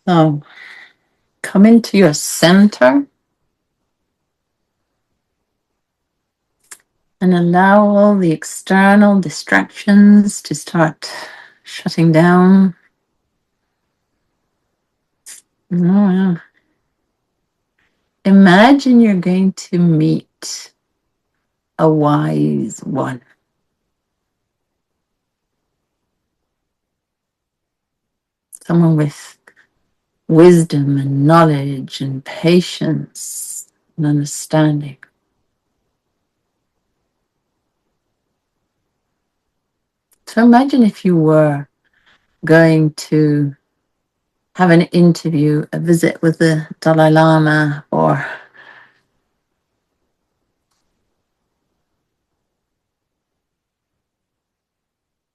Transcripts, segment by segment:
So come into your center and allow all the external distractions to start shutting down. Oh, yeah. Imagine you're going to meet a wise one. Someone with wisdom and knowledge and patience and understanding. So imagine if you were going to have an interview, a visit with the Dalai Lama or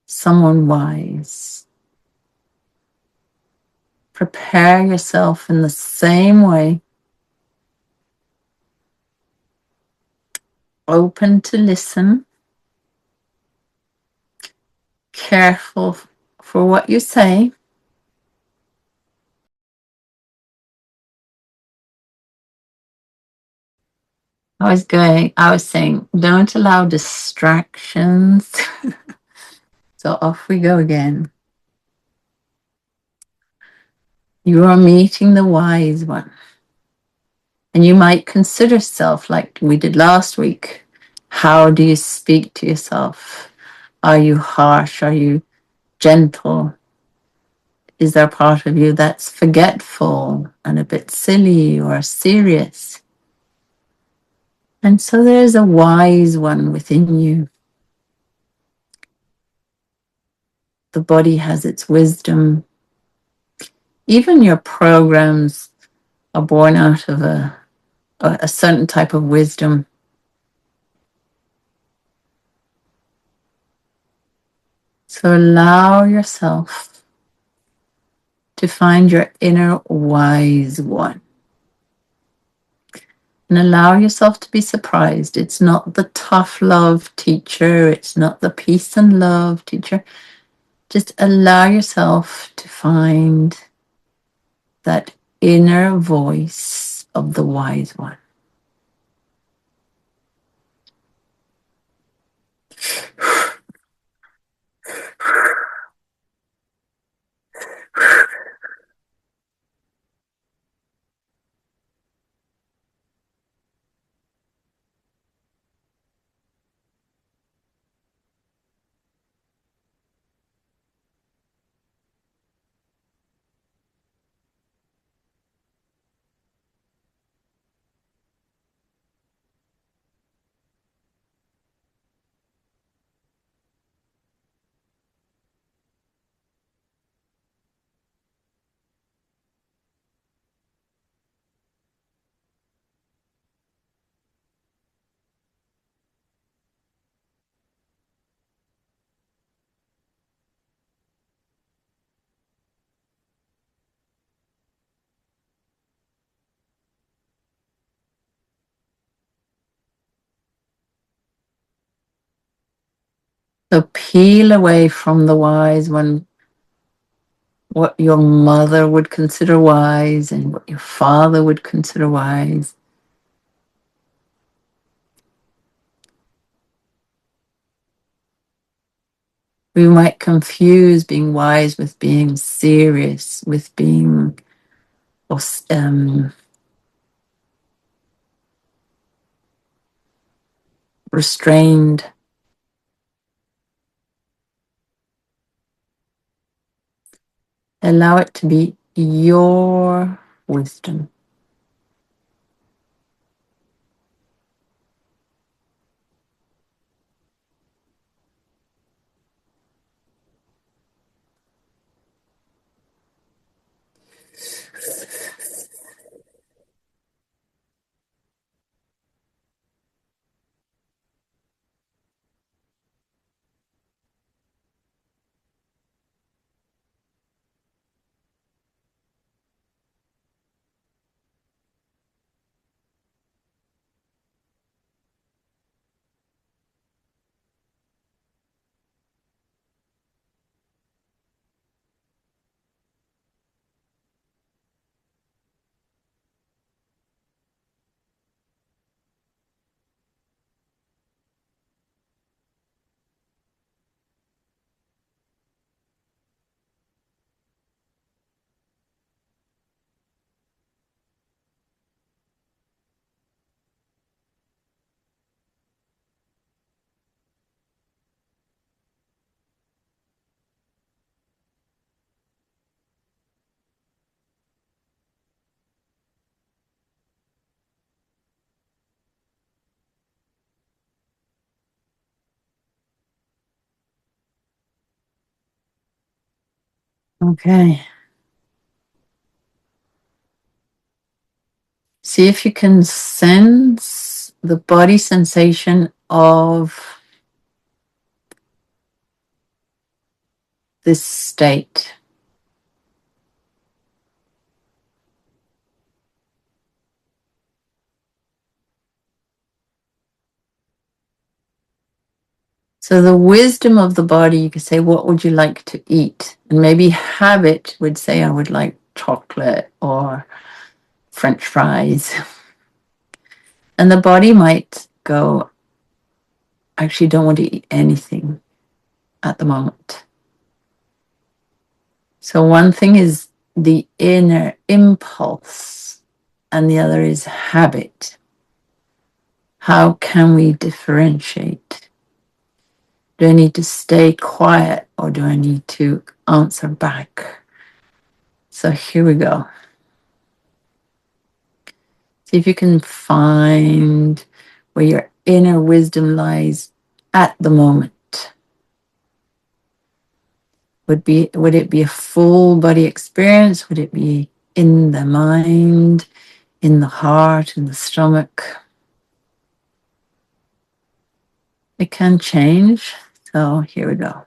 someone wise. Prepare yourself in the same way, open to listen, careful for what you say. I was saying, don't allow distractions. So off we go again. You are meeting the wise one. And you might consider self like we did last week. How do you speak to yourself? Are you harsh? Are you gentle? Is there a part of you that's forgetful and a bit silly or serious? And so there's a wise one within you. The body has its wisdom. Even your programs are born out of a certain type of wisdom. So allow yourself to find your inner wise one. And allow yourself to be surprised. It's not the tough love teacher. It's not the peace and love teacher. Just allow yourself to find that inner voice of the wise one. So peel away from the wise one what your mother would consider wise and what your father would consider wise. We might confuse being wise with being serious, with being restrained. Allow it to be your wisdom. Okay. See if you can sense the body sensation of this state. So the wisdom of the body, you could say, what would you like to eat? And maybe habit would say, I would like chocolate or French fries. And the body might go, I actually don't want to eat anything at the moment. So one thing is the inner impulse, and the other is habit. How can we differentiate? Do I need to stay quiet or do I need to answer back? So here we go. See if you can find where your inner wisdom lies at the moment. Would it be a full body experience? Would it be in the mind, in the heart, in the stomach? It can change. So here we go.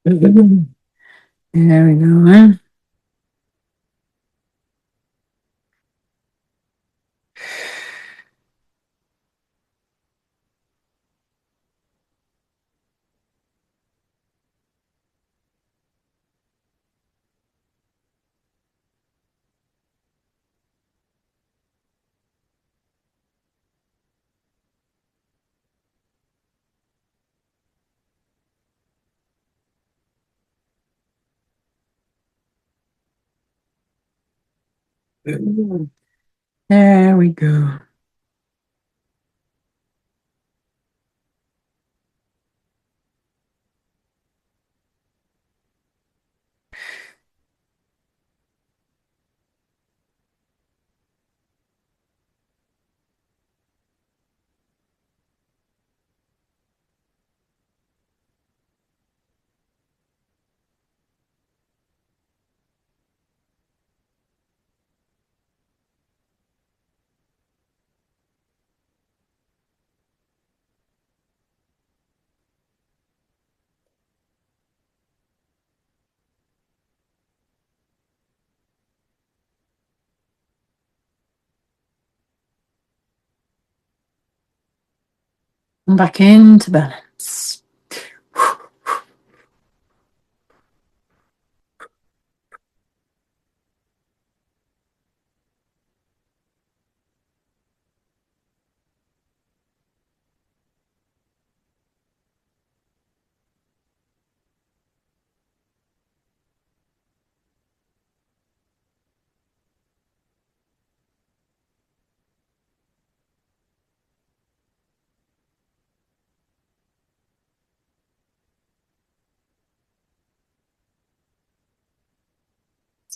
There we go. There we go. Come back into balance.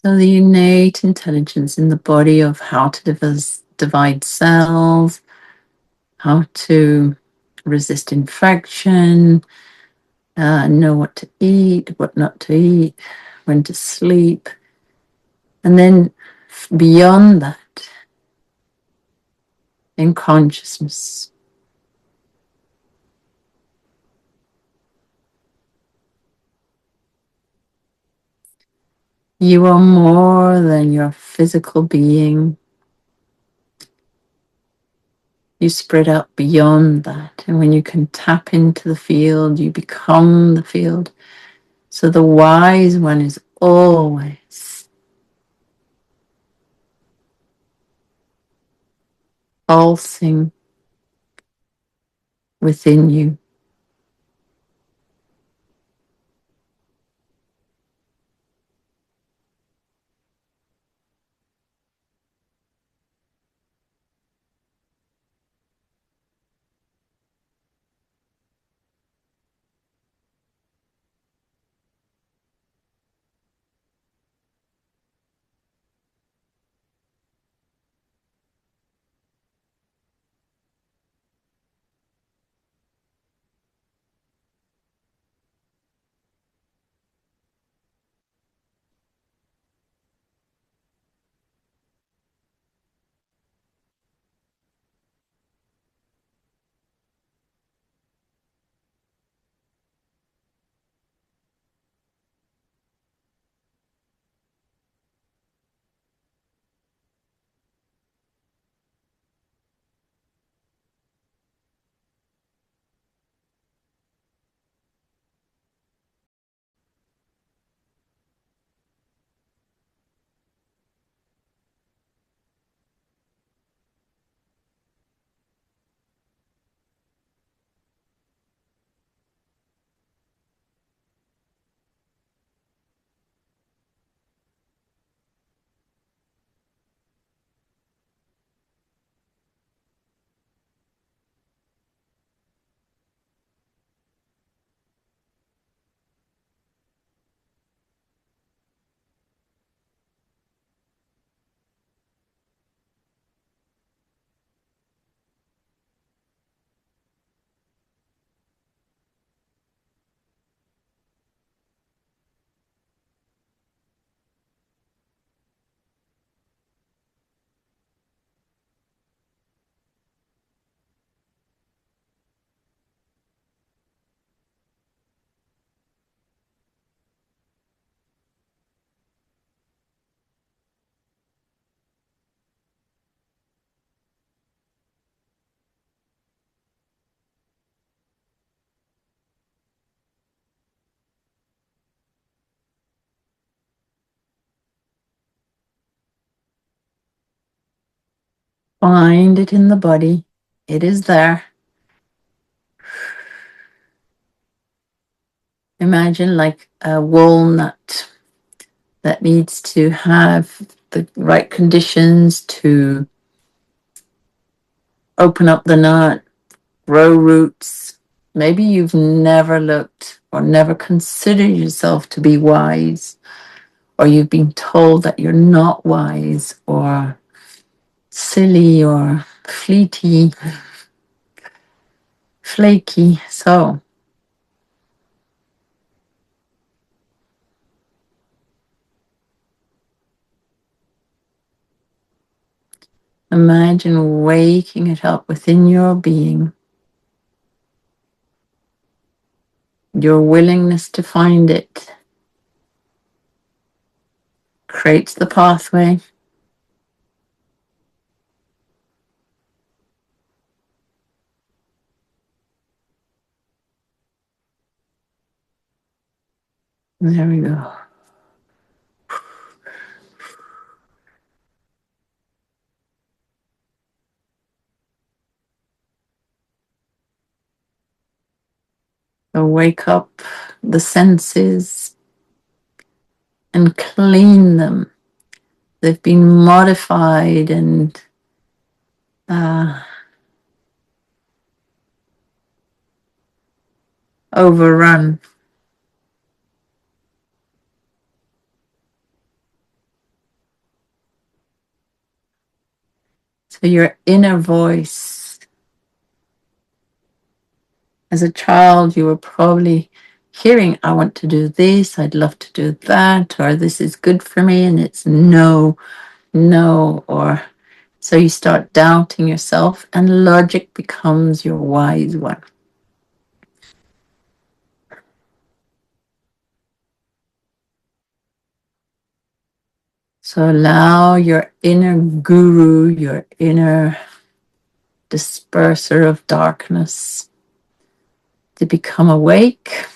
So the innate intelligence in the body of how to divide cells, how to resist infection, know what to eat, what not to eat, when to sleep. And then beyond that, in consciousness, you are more than your physical being. You spread out beyond that. And when you can tap into the field, you become the field. So the wise one is always pulsing within you. Find it in the body. It is there. Imagine like a walnut that needs to have the right conditions to open up the nut, grow roots. Maybe you've never looked or never considered yourself to be wise, or you've been told that you're not wise or silly or fleety, flaky. So imagine waking it up within your being, your willingness to find it creates the pathway. There we go. So wake up the senses and clean them. They've been modified and overrun. So your inner voice, as a child, you were probably hearing, I want to do this, I'd love to do that, or this is good for me, and it's no, no, or so you start doubting yourself, and logic becomes your wise one. So allow your inner guru, your inner disperser of darkness to become awake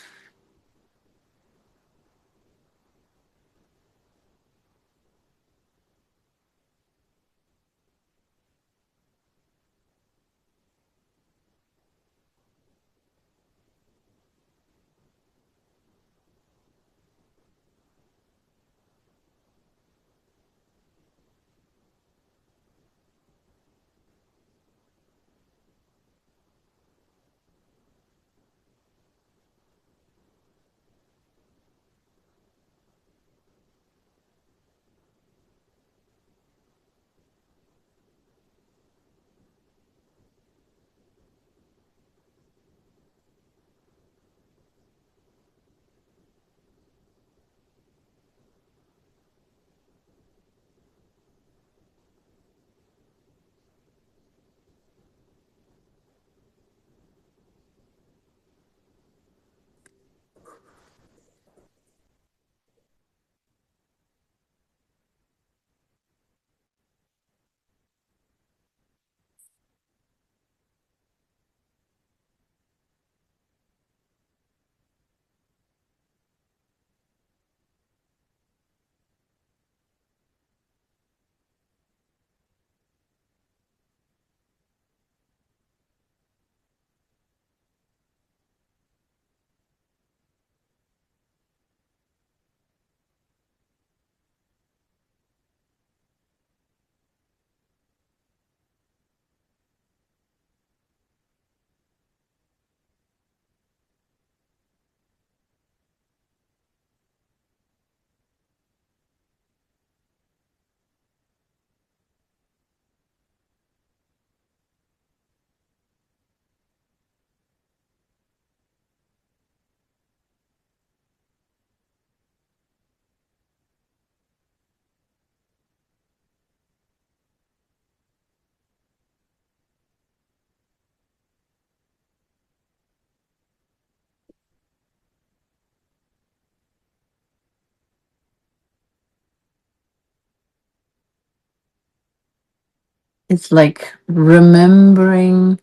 It's like remembering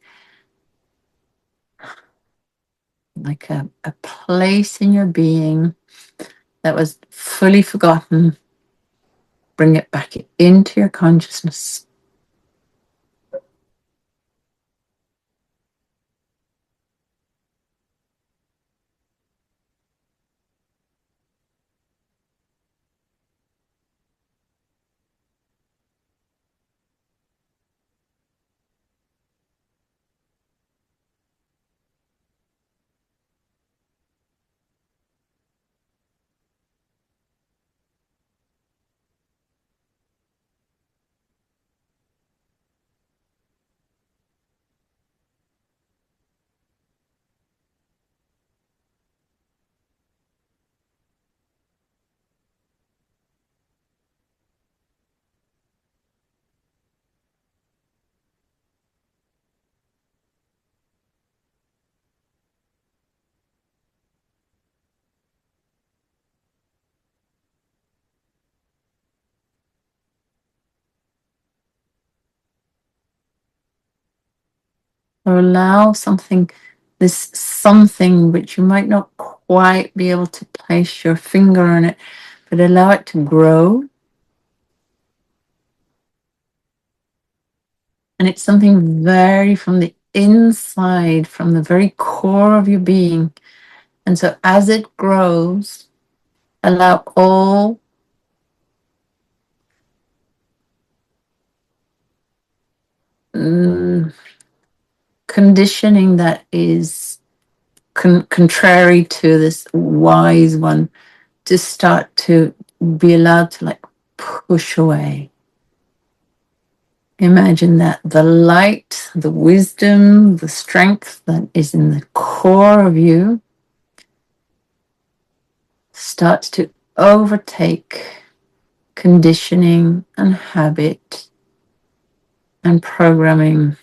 like a place in your being that was fully forgotten. Bring it back into your consciousness. Or allow this something which you might not quite be able to place your finger on it, but allow it to grow. And it's something very from the inside, from the very core of your being. And so as it grows, allow all conditioning that is contrary to this wise one to start to be allowed to like push away. Imagine that the light, the wisdom, the strength that is in the core of you starts to overtake conditioning and habit and programming.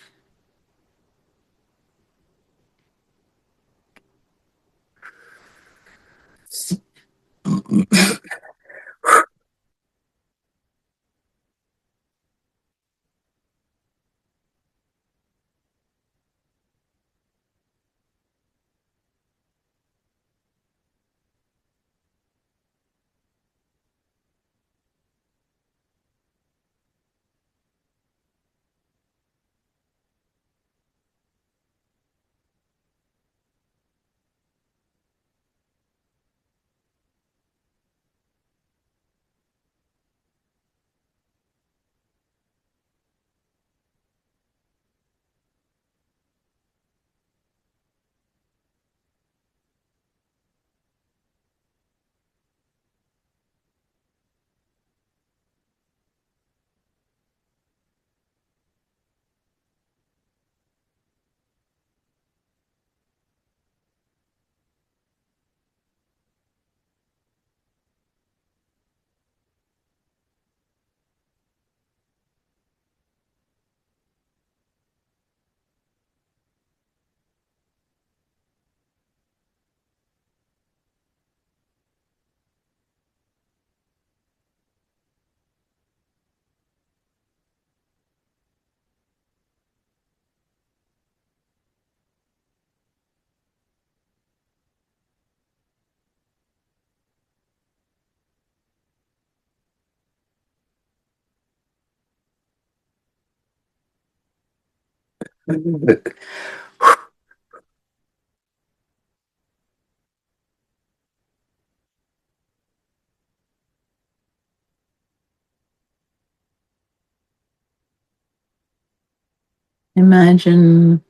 Imagine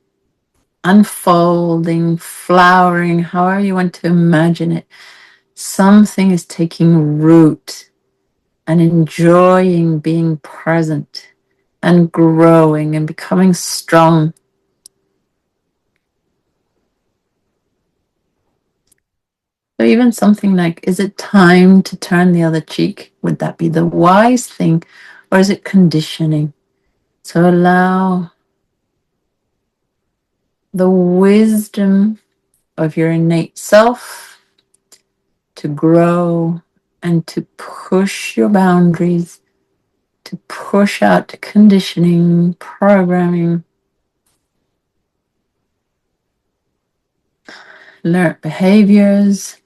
unfolding, flowering, however you want to imagine it. Something is taking root and enjoying being present and growing and becoming strong. So even something like, is it time to turn the other cheek? Would that be the wise thing? Or is it conditioning? So allow the wisdom of your innate self to grow and to push your boundaries, to push out conditioning, programming, learned behaviors.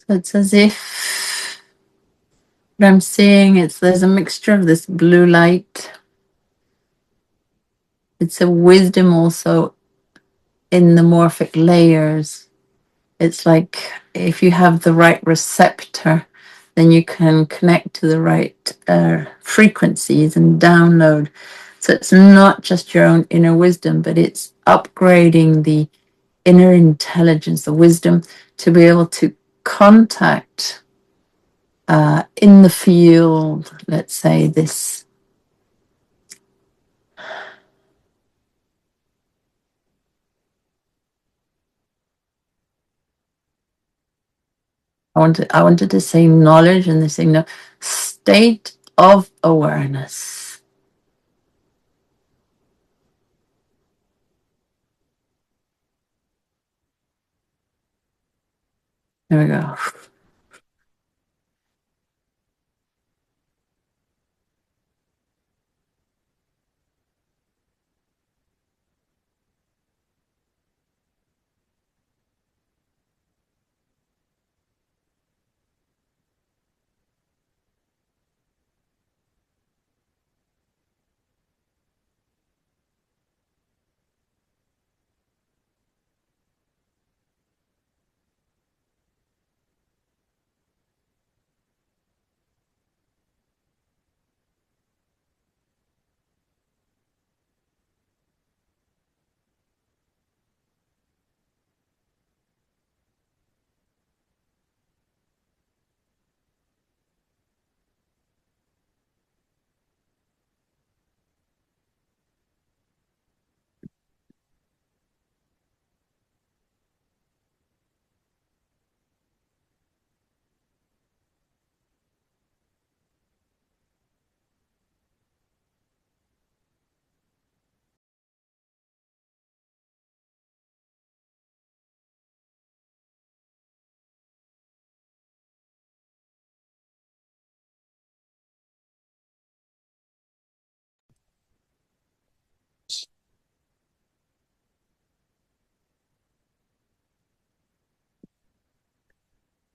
So it's as if what I'm seeing is there's a mixture of this blue light. It's a wisdom also in the morphic layers. It's like if you have the right receptor, then you can connect to the right frequencies and download. So it's not just your own inner wisdom, but it's upgrading the inner intelligence, the wisdom to be able to contact in the field, let's say this. I wanted to say knowledge, and they say no, state of awareness. There we go.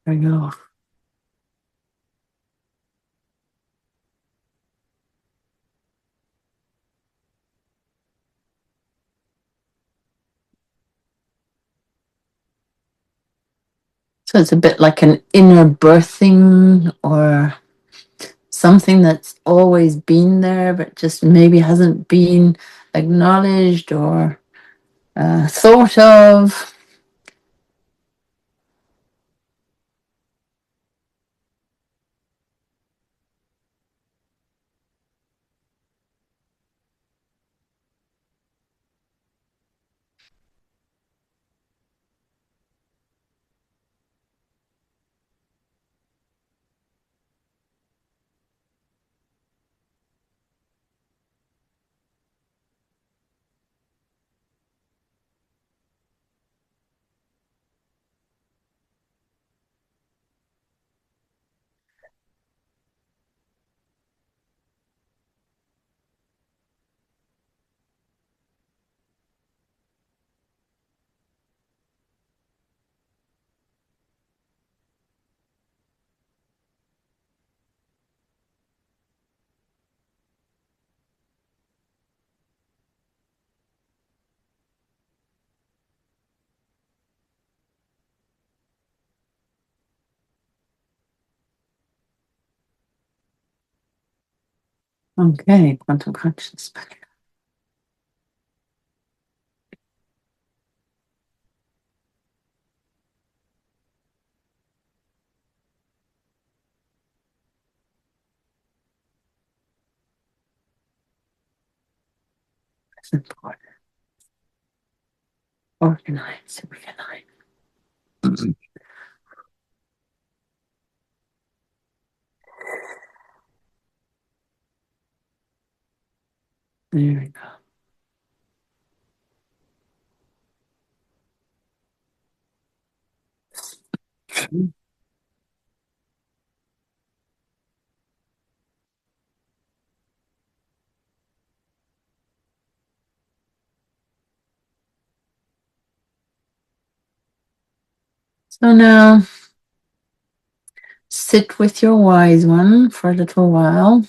There we go. So it's a bit like an inner birthing or something that's always been there, but just maybe hasn't been acknowledged or thought of. Okay, quantum consciousness. It's important. Organize, organize. There we go. So now sit with your wise one for a little while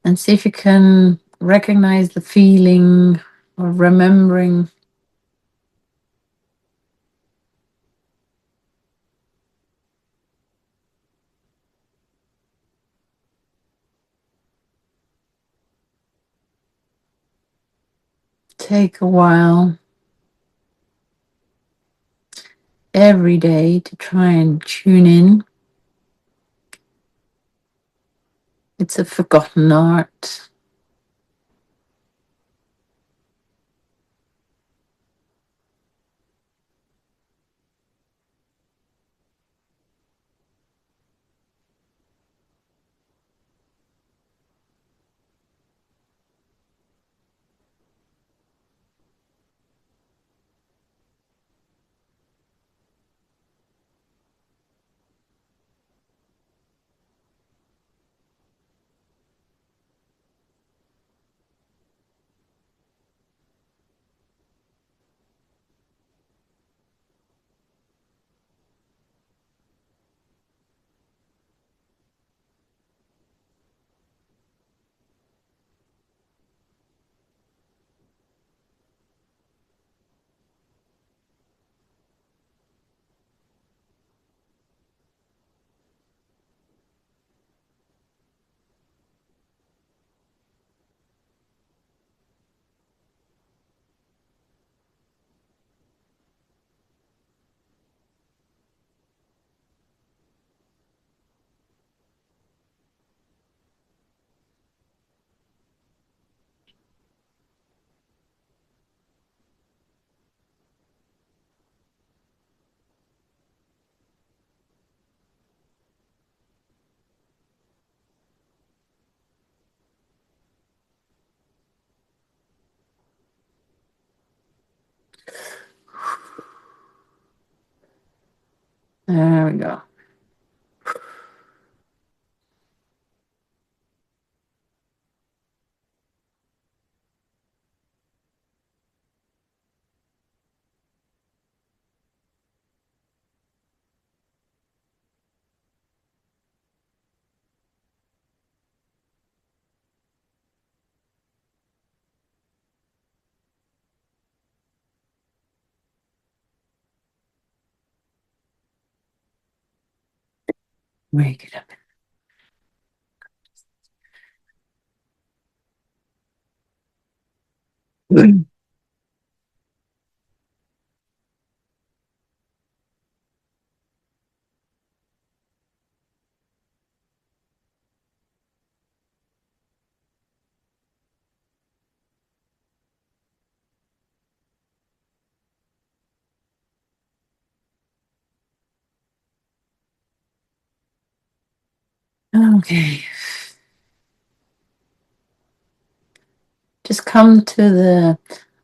and see if you can recognize the feeling or remembering. Take a while every day to try and tune in. It's a forgotten art. There we go. Wake it up. Okay. Just come to the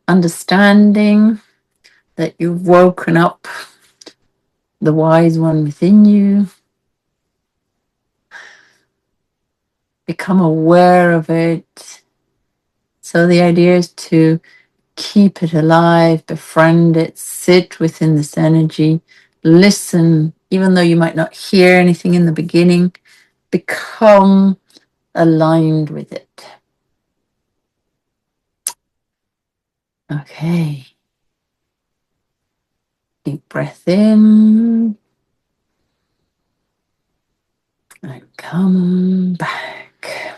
understanding that you've woken up the wise one within you. Become aware of it. So the idea is to keep it alive, befriend it, sit within this energy, listen, even though you might not hear anything in the beginning, become aligned with it. Okay. Deep breath in and come back.